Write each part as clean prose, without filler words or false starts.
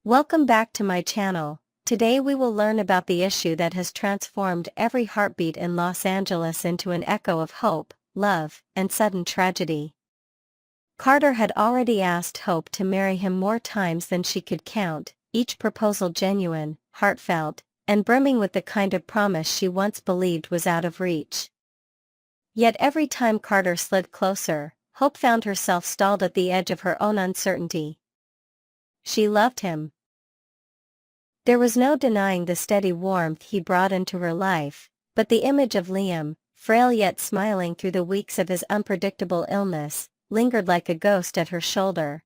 Welcome back to my channel. Today we will learn about the issue that has transformed every heartbeat in Los Angeles into an echo of hope, love, and sudden tragedy. Carter had already asked Hope to marry him more times than she could count, each proposal genuine, heartfelt, and brimming with the kind of promise she once believed was out of reach. Yet every time Carter slid closer, Hope found herself stalled at the edge of her own uncertainty. She loved him. There was no denying the steady warmth he brought into her life, but the image of Liam, frail yet smiling through the weeks of his unpredictable illness, lingered like a ghost at her shoulder.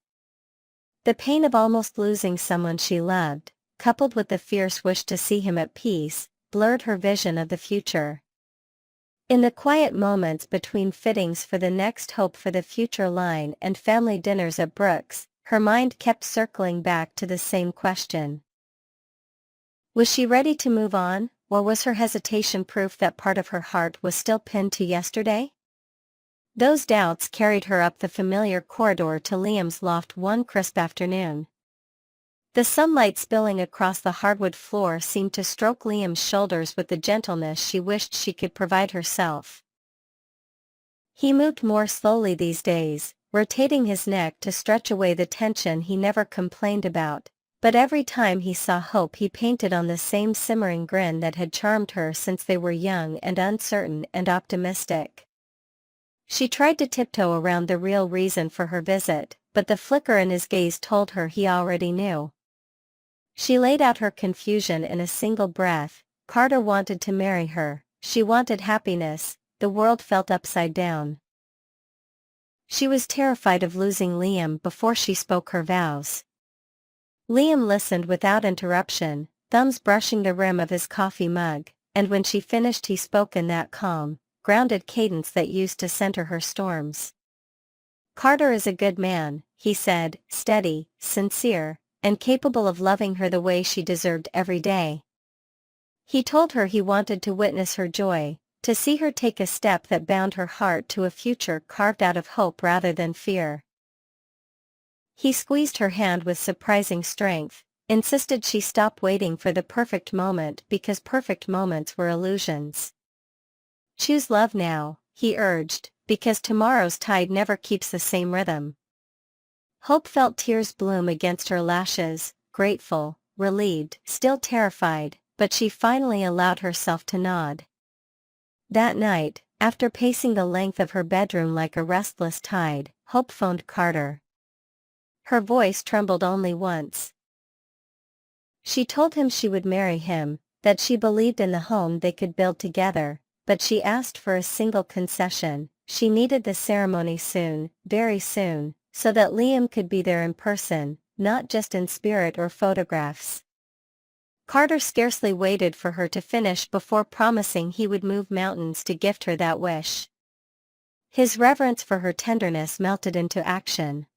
The pain of almost losing someone she loved, coupled with the fierce wish to see him at peace, blurred her vision of the future. In the quiet moments between fittings for the next Hope for the Future line and family dinners at Brooks, her mind kept circling back to the same question. Was she ready to move on, or was her hesitation proof that part of her heart was still pinned to yesterday? Those doubts carried her up the familiar corridor to Liam's loft one crisp afternoon. The sunlight spilling across the hardwood floor seemed to stroke Liam's shoulders with the gentleness she wished she could provide herself. He moved more slowly these days, rotating his neck to stretch away the tension he never complained about. But every time he saw Hope he painted on the same simmering grin that had charmed her since they were young and uncertain and optimistic. She tried to tiptoe around the real reason for her visit, but the flicker in his gaze told her he already knew. She laid out her confusion in a single breath. Carter wanted to marry her, she wanted happiness, the world felt upside down. She was terrified of losing Liam before she spoke her vows. Liam listened without interruption, thumbs brushing the rim of his coffee mug, and when she finished he spoke in that calm, grounded cadence that used to center her storms. "Carter is a good man," he said, steady, sincere, and capable of loving her the way she deserved every day. He told her he wanted to witness her joy, to see her take a step that bound her heart to a future carved out of hope rather than fear. He squeezed her hand with surprising strength, insisted she stop waiting for the perfect moment because perfect moments were illusions. "Choose love now," he urged, "because tomorrow's tide never keeps the same rhythm." Hope felt tears bloom against her lashes, grateful, relieved, still terrified, but she finally allowed herself to nod. That night, after pacing the length of her bedroom like a restless tide, Hope phoned Carter. Her voice trembled only once. She told him she would marry him, that she believed in the home they could build together, but she asked for a single concession: she needed the ceremony soon, very soon, so that Liam could be there in person, not just in spirit or photographs. Carter scarcely waited for her to finish before promising he would move mountains to gift her that wish. His reverence for her tenderness melted into action.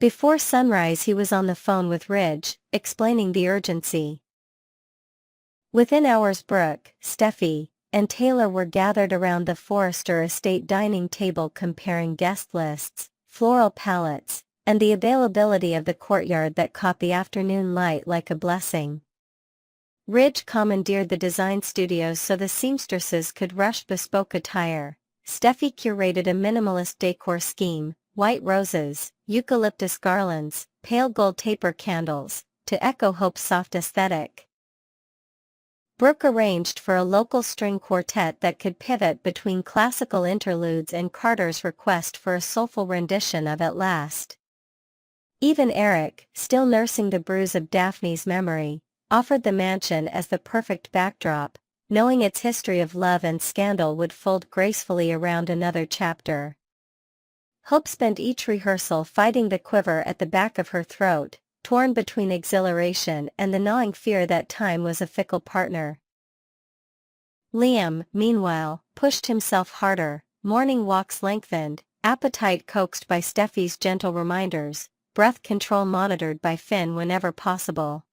Before sunrise he was on the phone with Ridge, explaining the urgency. Within hours Brooke, Steffi, and Taylor were gathered around the Forrester estate dining table comparing guest lists, floral palettes, and the availability of the courtyard that caught the afternoon light like a blessing. Ridge commandeered the design studios so the seamstresses could rush bespoke attire. Steffi curated a minimalist decor scheme: white roses, eucalyptus garlands, pale gold taper candles, to echo Hope's soft aesthetic. Brooke arranged for a local string quartet that could pivot between classical interludes and Carter's request for a soulful rendition of At Last. Even Eric, still nursing the bruise of Daphne's memory, offered the mansion as the perfect backdrop, knowing its history of love and scandal would fold gracefully around another chapter. Hope spent each rehearsal fighting the quiver at the back of her throat, torn between exhilaration and the gnawing fear that time was a fickle partner. Liam, meanwhile, pushed himself harder, morning walks lengthened, appetite coaxed by Steffi's gentle reminders, breath control monitored by Finn whenever possible.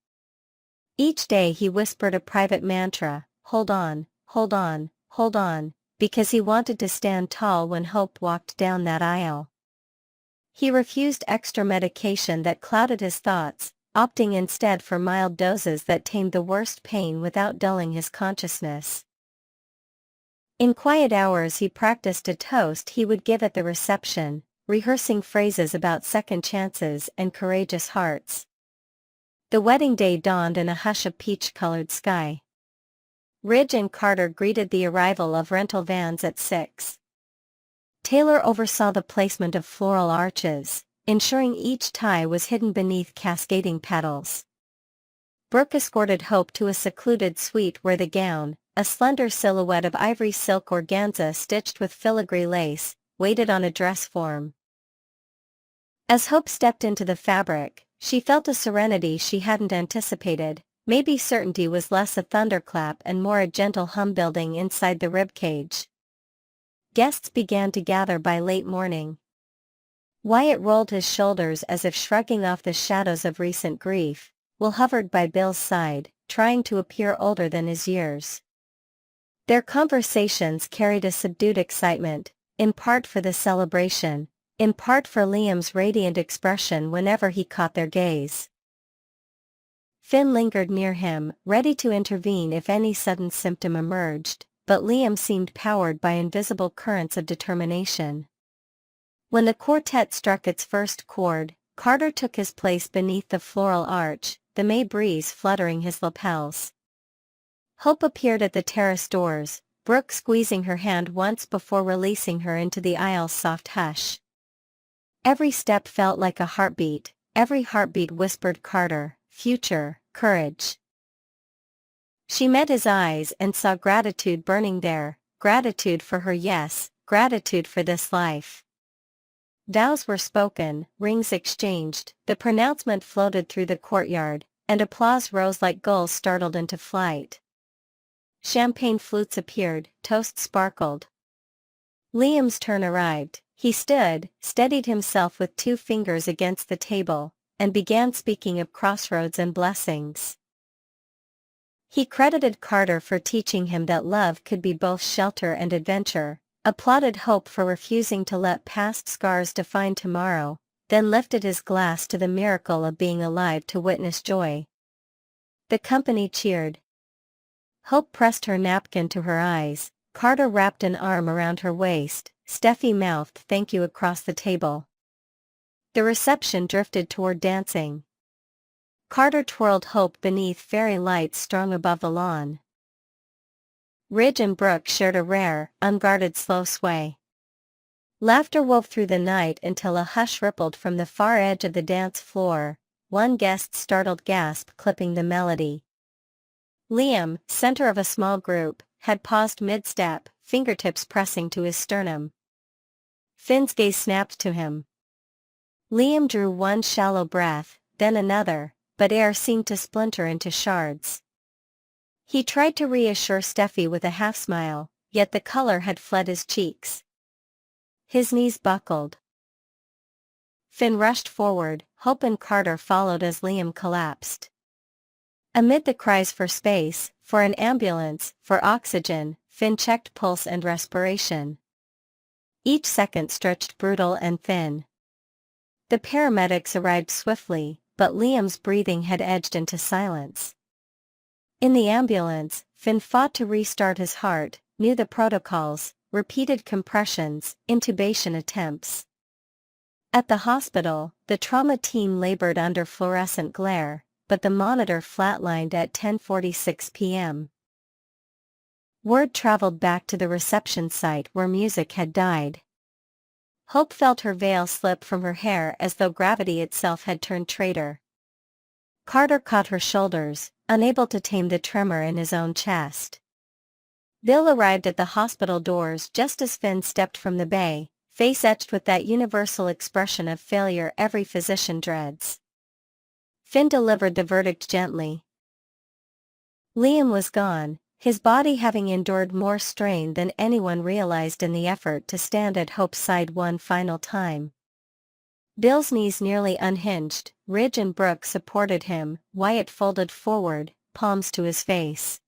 Each day he whispered a private mantra: hold on, hold on, hold on, because he wanted to stand tall when Hope walked down that aisle. He refused extra medication that clouded his thoughts, opting instead for mild doses that tamed the worst pain without dulling his consciousness. In quiet hours he practiced a toast he would give at the reception, rehearsing phrases about second chances and courageous hearts. The wedding day dawned in a hush of peach-colored sky. Ridge and Carter greeted the arrival of rental vans at 6. Taylor oversaw the placement of floral arches, ensuring each tie was hidden beneath cascading petals. Brooke escorted Hope to a secluded suite where the gown, a slender silhouette of ivory silk organza stitched with filigree lace, waited on a dress form. As Hope stepped into the fabric, she felt a serenity she hadn't anticipated. Maybe certainty was less a thunderclap and more a gentle hum building inside the ribcage. Guests began to gather by late morning. Wyatt rolled his shoulders as if shrugging off the shadows of recent grief, while hovered by Bill's side, trying to appear older than his years. Their conversations carried a subdued excitement, in part for the celebration, in part for Liam's radiant expression whenever he caught their gaze. Finn lingered near him, ready to intervene if any sudden symptom emerged, but Liam seemed powered by invisible currents of determination. When the quartet struck its first chord, Carter took his place beneath the floral arch, the May breeze fluttering his lapels. Hope appeared at the terrace doors, Brooke squeezing her hand once before releasing her into the aisle's soft hush. Every step felt like a heartbeat, every heartbeat whispered Carter, future, courage. She met his eyes and saw gratitude burning there, gratitude for her yes, gratitude for this life. Vows were spoken, rings exchanged, the pronouncement floated through the courtyard, and applause rose like gulls startled into flight. Champagne flutes appeared, toasts sparkled. Liam's turn arrived. He stood, steadied himself with 2 fingers against the table, and began speaking of crossroads and blessings. He credited Carter for teaching him that love could be both shelter and adventure, applauded Hope for refusing to let past scars define tomorrow, then lifted his glass to the miracle of being alive to witness joy. The company cheered. Hope pressed her napkin to her eyes, Carter wrapped an arm around her waist, Steffi mouthed thank you across the table. The reception drifted toward dancing. Carter twirled Hope beneath fairy lights strung above the lawn. Ridge and Brooke shared a rare, unguarded slow sway. Laughter wove through the night until a hush rippled from the far edge of the dance floor, one guest's startled gasp clipping the melody. Liam, center of a small group, had paused mid-step, fingertips pressing to his sternum. Finn's gaze snapped to him. Liam drew one shallow breath, then another, but air seemed to splinter into shards. He tried to reassure Steffi with a half-smile, yet the color had fled his cheeks. His knees buckled. Finn rushed forward, Hope and Carter followed as Liam collapsed. Amid the cries for space, for an ambulance, for oxygen, Finn checked pulse and respiration. Each second stretched brutal and thin. The paramedics arrived swiftly, but Liam's breathing had edged into silence. In the ambulance, Finn fought to restart his heart, knew the protocols, repeated compressions, intubation attempts. At the hospital, the trauma team labored under fluorescent glare, but the monitor flatlined at 10:46 p.m. Word traveled back to the reception site where music had died. Hope felt her veil slip from her hair as though gravity itself had turned traitor. Carter caught her shoulders, unable to tame the tremor in his own chest. Bill arrived at the hospital doors just as Finn stepped from the bay, face etched with that universal expression of failure every physician dreads. Finn delivered the verdict gently. Liam was gone, his body having endured more strain than anyone realized in the effort to stand at Hope's side one final time. Bill's knees nearly unhinged, Ridge and Brooke supported him, Wyatt folded forward, palms to his face.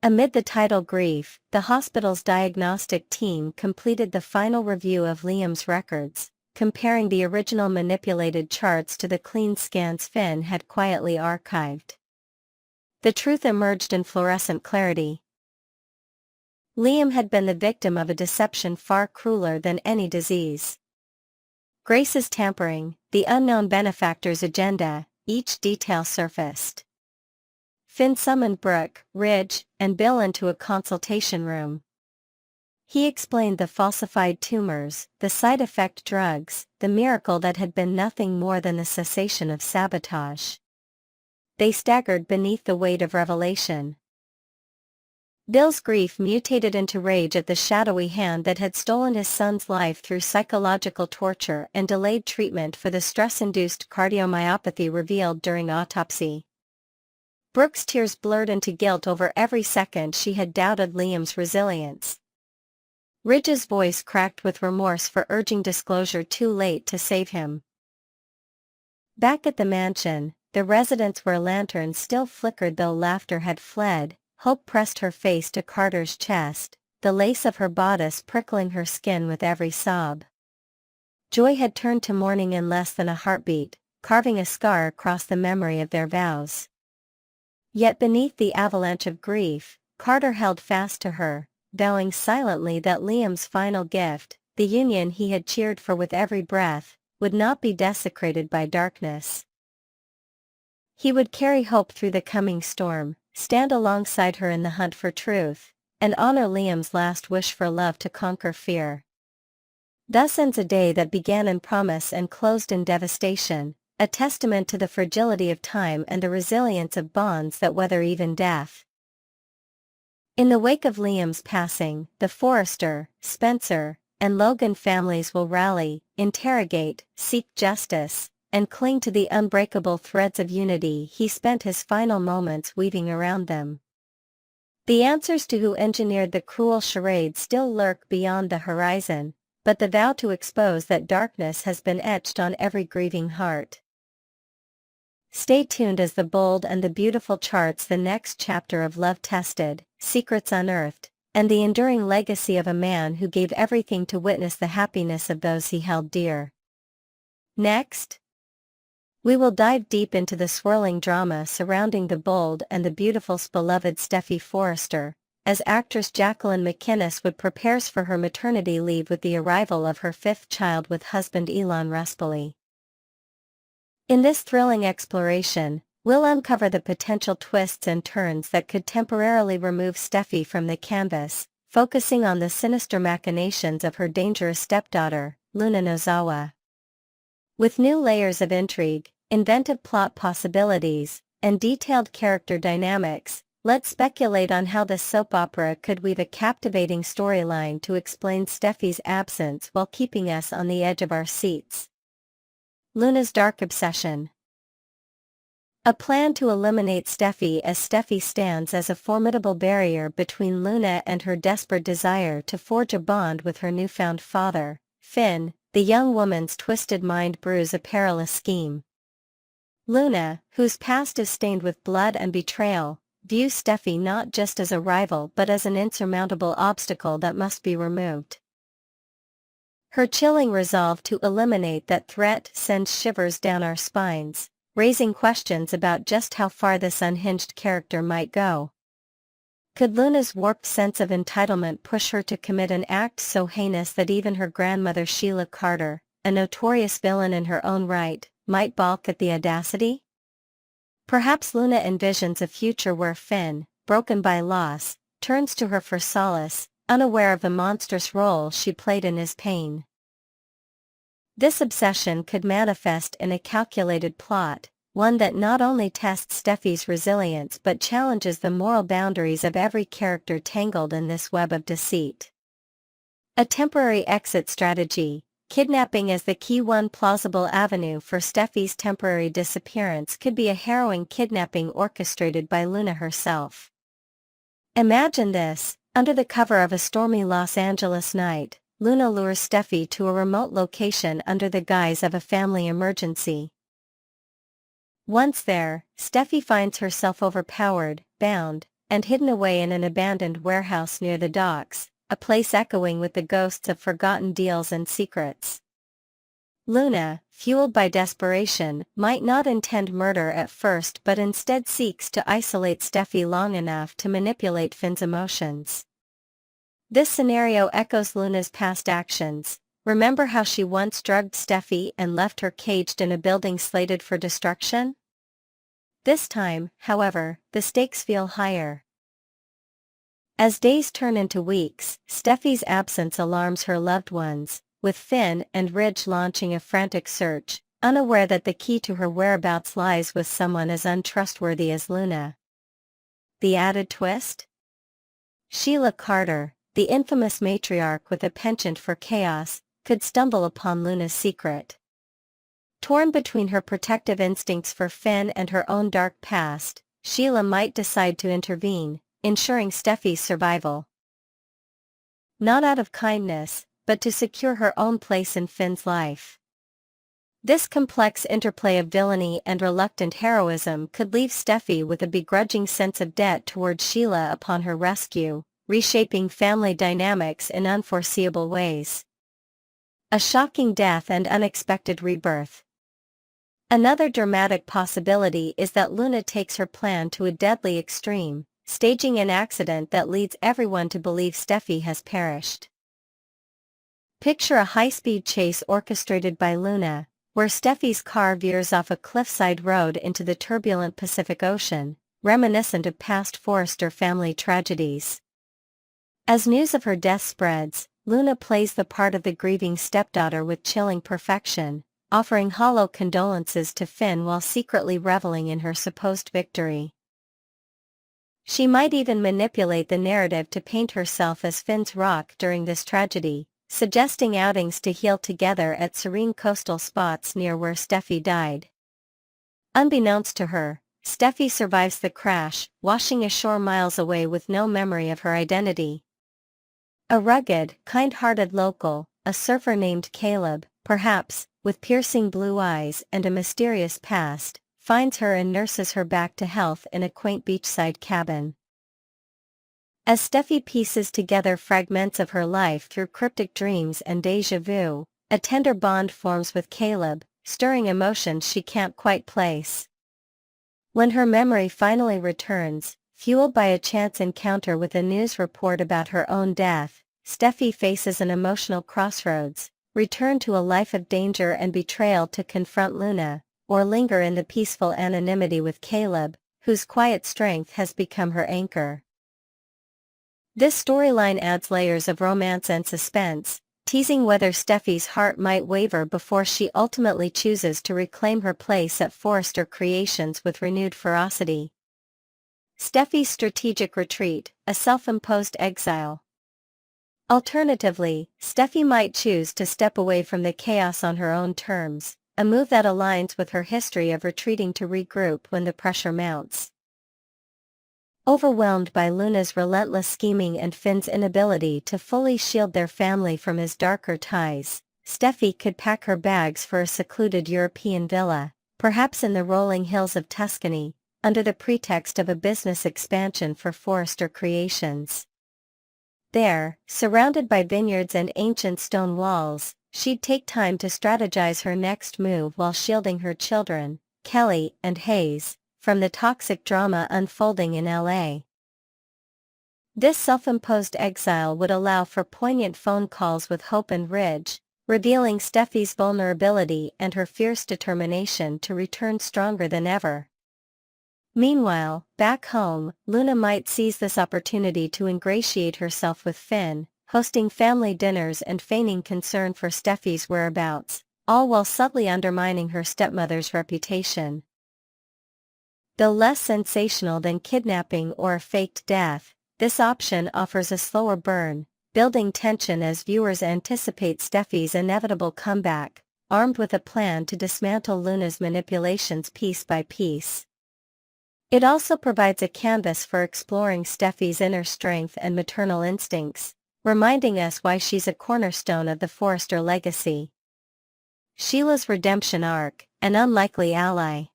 Amid the tidal grief, the hospital's diagnostic team completed the final review of Liam's records, comparing the original manipulated charts to the clean scans Finn had quietly archived. The truth emerged in fluorescent clarity. Liam had been the victim of a deception far crueler than any disease. Grace's tampering, the unknown benefactor's agenda, each detail surfaced. Finn summoned Brooke, Ridge, and Bill into a consultation room. He explained the falsified tumors, the side effect drugs, the miracle that had been nothing more than the cessation of sabotage. They staggered beneath the weight of revelation. Bill's grief mutated into rage at the shadowy hand that had stolen his son's life through psychological torture and delayed treatment for the stress-induced cardiomyopathy revealed during autopsy. Brooke's tears blurred into guilt over every second she had doubted Liam's resilience. Ridge's voice cracked with remorse for urging disclosure too late to save him. Back at the mansion, the residence where lanterns still flickered though laughter had fled, Hope pressed her face to Carter's chest, the lace of her bodice prickling her skin with every sob. Joy had turned to mourning in less than a heartbeat, carving a scar across the memory of their vows. Yet beneath the avalanche of grief, Carter held fast to her, vowing silently that Liam's final gift, the union he had cheered for with every breath, would not be desecrated by darkness. He would carry Hope through the coming storm, stand alongside her in the hunt for truth, and honor Liam's last wish for love to conquer fear. Thus ends a day that began in promise and closed in devastation, a testament to the fragility of time and the resilience of bonds that weather even death. In the wake of Liam's passing, the Forrester, Spencer, and Logan families will rally, interrogate, seek justice, and cling to the unbreakable threads of unity he spent his final moments weaving around them. The answers to who engineered the cruel charade still lurk beyond the horizon, but the vow to expose that darkness has been etched on every grieving heart. Stay tuned as the bold and the beautiful charts the next chapter of love tested, secrets unearthed, and the enduring legacy of a man who gave everything to witness the happiness of those he held dear. Next, we will dive deep into the swirling drama surrounding the bold and the beautiful beloved Steffy Forrester, as actress Jacqueline McInnes would prepares for her maternity leave with the arrival of her fifth child with husband Elon Ruspoli. In this thrilling exploration, we'll uncover the potential twists and turns that could temporarily remove Steffy from the canvas, focusing on the sinister machinations of her dangerous stepdaughter, Luna Nozawa. With new layers of intrigue, inventive plot possibilities, and detailed character dynamics, let's speculate on how this soap opera could weave a captivating storyline to explain Steffy's absence while keeping us on the edge of our seats. Luna's dark obsession. A plan to eliminate Steffy, as Steffy stands as a formidable barrier between Luna and her desperate desire to forge a bond with her newfound father, Finn. The young woman's twisted mind brews a perilous scheme. Luna, whose past is stained with blood and betrayal, views Steffy not just as a rival but as an insurmountable obstacle that must be removed. Her chilling resolve to eliminate that threat sends shivers down our spines, raising questions about just how far this unhinged character might go. Could Luna's warped sense of entitlement push her to commit an act so heinous that even her grandmother Sheila Carter, a notorious villain in her own right, might balk at the audacity? Perhaps Luna envisions a future where Finn, broken by loss, turns to her for solace, unaware of the monstrous role she played in his pain. This obsession could manifest in a calculated plot, one that not only tests Steffy's resilience but challenges the moral boundaries of every character tangled in this web of deceit. A temporary exit strategy, kidnapping as the key. One plausible avenue for Steffy's temporary disappearance could be a harrowing kidnapping orchestrated by Luna herself. Imagine this: under the cover of a stormy Los Angeles night, Luna lures Steffy to a remote location under the guise of a family emergency. Once there, Steffy finds herself overpowered, bound, and hidden away in an abandoned warehouse near the docks, a place echoing with the ghosts of forgotten deals and secrets. Luna, fueled by desperation, might not intend murder at first but instead seeks to isolate Steffi long enough to manipulate Finn's emotions. This scenario echoes Luna's past actions. Remember how she once drugged Steffi and left her caged in a building slated for destruction? This time, however, the stakes feel higher. As days turn into weeks, Steffi's absence alarms her loved ones, with Finn and Ridge launching a frantic search, unaware that the key to her whereabouts lies with someone as untrustworthy as Luna. The added twist? Sheila Carter, the infamous matriarch with a penchant for chaos, could stumble upon Luna's secret. Torn between her protective instincts for Finn and her own dark past, Sheila might decide to intervene, ensuring Steffi's survival. Not out of kindness, but to secure her own place in Finn's life. This complex interplay of villainy and reluctant heroism could leave Steffi with a begrudging sense of debt towards Sheila upon her rescue, reshaping family dynamics in unforeseeable ways. A shocking death and unexpected rebirth. Another dramatic possibility is that Luna takes her plan to a deadly extreme, staging an accident that leads everyone to believe Steffi has perished. Picture a high-speed chase orchestrated by Luna, where Steffi's car veers off a cliffside road into the turbulent Pacific Ocean, reminiscent of past Forrester family tragedies. As news of her death spreads, Luna plays the part of the grieving stepdaughter with chilling perfection, offering hollow condolences to Finn while secretly reveling in her supposed victory. She might even manipulate the narrative to paint herself as Finn's rock during this tragedy, suggesting outings to heal together at serene coastal spots near where Steffi died. Unbeknownst to her, Steffi survives the crash, washing ashore miles away with no memory of her identity. A rugged, kind-hearted local, a surfer named Caleb, perhaps, with piercing blue eyes and a mysterious past, finds her and nurses her back to health in a quaint beachside cabin. As Steffi pieces together fragments of her life through cryptic dreams and déjà vu, a tender bond forms with Caleb, stirring emotions she can't quite place. When her memory finally returns, fueled by a chance encounter with a news report about her own death, Steffi faces an emotional crossroads: return to a life of danger and betrayal to confront Luna, or linger in the peaceful anonymity with Caleb, whose quiet strength has become her anchor. This storyline adds layers of romance and suspense, teasing whether Steffi's heart might waver before she ultimately chooses to reclaim her place at Forrester Creations with renewed ferocity. Steffi's strategic retreat, a self-imposed exile. Alternatively, Steffi might choose to step away from the chaos on her own terms, a move that aligns with her history of retreating to regroup when the pressure mounts. Overwhelmed by Luna's relentless scheming and Finn's inability to fully shield their family from his darker ties, Steffi could pack her bags for a secluded European villa, perhaps in the rolling hills of Tuscany, under the pretext of a business expansion for Forrester Creations. There, surrounded by vineyards and ancient stone walls, she'd take time to strategize her next move while shielding her children, Kelly and Hayes, from the toxic drama unfolding in LA. This self-imposed exile would allow for poignant phone calls with Hope and Ridge, revealing Steffi's vulnerability and her fierce determination to return stronger than ever. Meanwhile, back home, Luna might seize this opportunity to ingratiate herself with Finn, hosting family dinners and feigning concern for Steffi's whereabouts, all while subtly undermining her stepmother's reputation. Though less sensational than kidnapping or a faked death, this option offers a slower burn, building tension as viewers anticipate Steffi's inevitable comeback, armed with a plan to dismantle Luna's manipulations piece by piece. It also provides a canvas for exploring Steffi's inner strength and maternal instincts, reminding us why she's a cornerstone of the Forrester legacy. Sheila's redemption arc, an unlikely ally.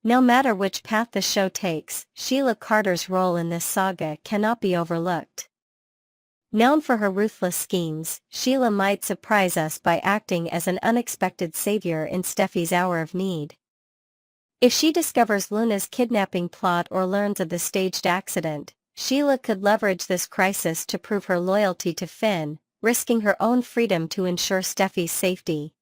No matter which path the show takes, Sheila Carter's role in this saga cannot be overlooked. Known for her ruthless schemes, Sheila might surprise us by acting as an unexpected savior in Steffi's hour of need. If she discovers Luna's kidnapping plot or learns of the staged accident, Sheila could leverage this crisis to prove her loyalty to Finn, risking her own freedom to ensure Steffi's safety.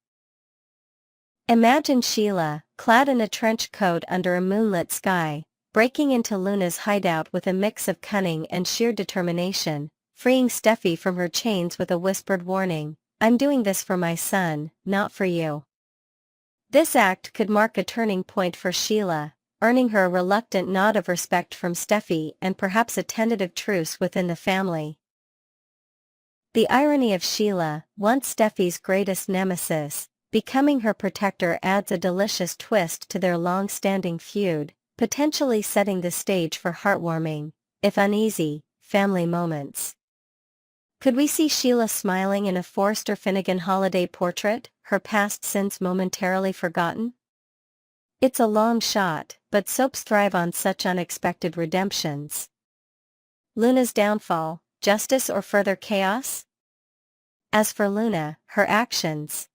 Imagine Sheila, clad in a trench coat under a moonlit sky, breaking into Luna's hideout with a mix of cunning and sheer determination, freeing Steffi from her chains with a whispered warning, "I'm doing this for my son, not for you." This act could mark a turning point for Sheila, earning her a reluctant nod of respect from Steffi and perhaps a tentative truce within the family. The irony of Sheila, once Steffi's greatest nemesis, becoming her protector adds a delicious twist to their long-standing feud, potentially setting the stage for heartwarming, if uneasy, family moments. Could we see Sheila smiling in a Forster Finnegan holiday portrait, her past sins momentarily forgotten? It's a long shot, but soaps thrive on such unexpected redemptions. Luna's downfall, justice or further chaos? As for Luna, her actions,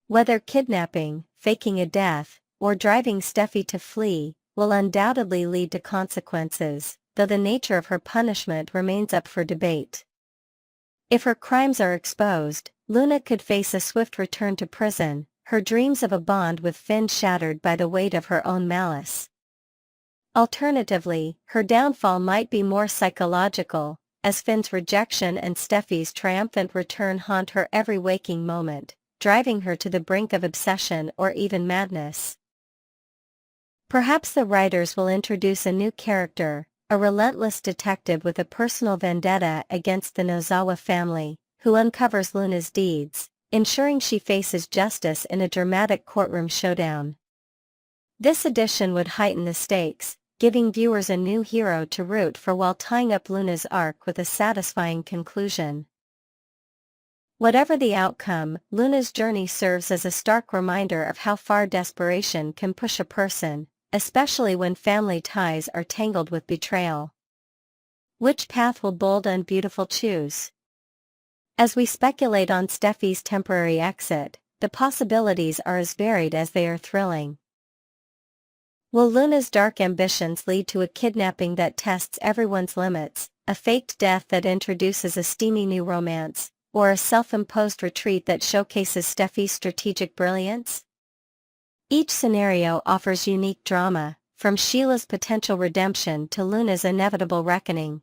whether kidnapping, faking a death, or driving Steffi to flee, will undoubtedly lead to consequences, though the nature of her punishment remains up for debate. If her crimes are exposed, Luna could face a swift return to prison, her dreams of a bond with Finn shattered by the weight of her own malice. Alternatively, her downfall might be more psychological, as Finn's rejection and Steffi's triumphant return haunt her every waking moment, driving her to the brink of obsession or even madness. Perhaps the writers will introduce a new character, a relentless detective with a personal vendetta against the Nozawa family, who uncovers Luna's deeds, ensuring she faces justice in a dramatic courtroom showdown. This addition would heighten the stakes, giving viewers a new hero to root for while tying up Luna's arc with a satisfying conclusion. Whatever the outcome, Luna's journey serves as a stark reminder of how far desperation can push a person, especially when family ties are tangled with betrayal. Which path will Bold and Beautiful choose? As we speculate on Steffi's temporary exit, the possibilities are as varied as they are thrilling. Will Luna's dark ambitions lead to a kidnapping that tests everyone's limits, a faked death that introduces a steamy new romance, or a self-imposed retreat that showcases Steffi's strategic brilliance? Each scenario offers unique drama, from Sheila's potential redemption to Luna's inevitable reckoning,